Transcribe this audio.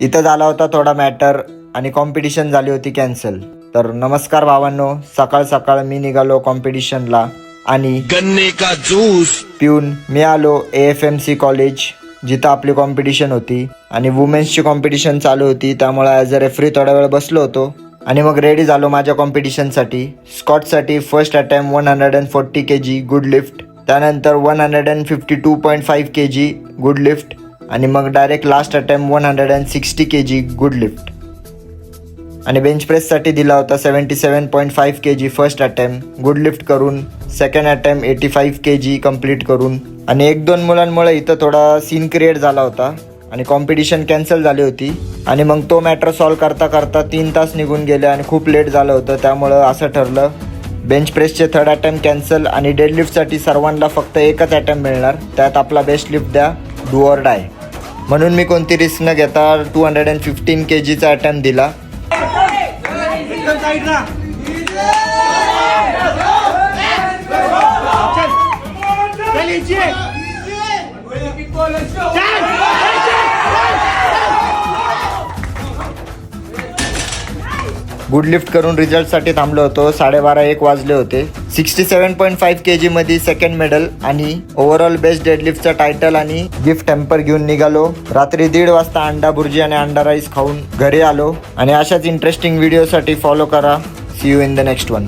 इथं झाला होता थोडा मॅटर आणि कॉम्पिटिशन झाली होती कॅन्सल. तर नमस्कार भावांनो, सकाळ सकाळ मी निघालो कॉम्पिटिशनला आणि गन्ने का जूस पिऊन मी आलो AFMC कॉलेज, जिथं आपली कॉम्पिटिशन होती आणि वुमेन्सची कॉम्पिटिशन चालू होती. त्यामुळे ॲज अ रेफरी थोडा वेळ बसलो होतो आणि मग रेडी झालो माझ्या कॉम्पिटिशनसाठी. स्कॉटसाठी first attempt 140 kg good lift, त्यानंतर 152.5 kg गुड लिफ्ट आणि मग direct last attempt 160 kg good lift. आणि बेंच प्रेससाठी दिला होता 77.5 kg first attempt good lift करून, सेकंड अटेम्प्ट 85 kg कंप्लीट करून. आणि 1-2 मुलांमुळे इथं थोडा सीन क्रिएट झाला होता आणि कॉम्पिटिशन कॅन्सल झाली होती. आणि मग तो मॅटर सॉल्व करता करता 3 तास निघून गेले आणि खूप लेट झालं होतं. त्यामुळं असं ठरलं, बेंच प्रेसचे थर्ड अटेम्प्ट कॅन्सल आणि डेडलिफ्टसाठी सर्वांना फक्त एकच अटेम्प्ट मिळणार, त्यात आपला बेस्ट लिफ्ट द्या, डू ऑर डाय. म्हणून मी कोणती रिस्क न घेता 215 kgचा अटेम्प्ट दिला. गुड लिफ्ट करून रिझल्टसाठी थांबलो होतो. 12:30-1 वाजले होते. 67.5 kg मध्ये सेकंड मेडल आणि ओव्हरऑल बेस्ट डेडलिफ्टचा टायटल आणि गिफ्ट हॅम्पर घेऊन निघालो. रात्री 1:30 वाजता अंडा भुर्जी आणि अंडा राईस खाऊन घरी आलो. आणि अशाच इंटरेस्टिंग व्हिडिओसाठी फॉलो करा. See you in the next one.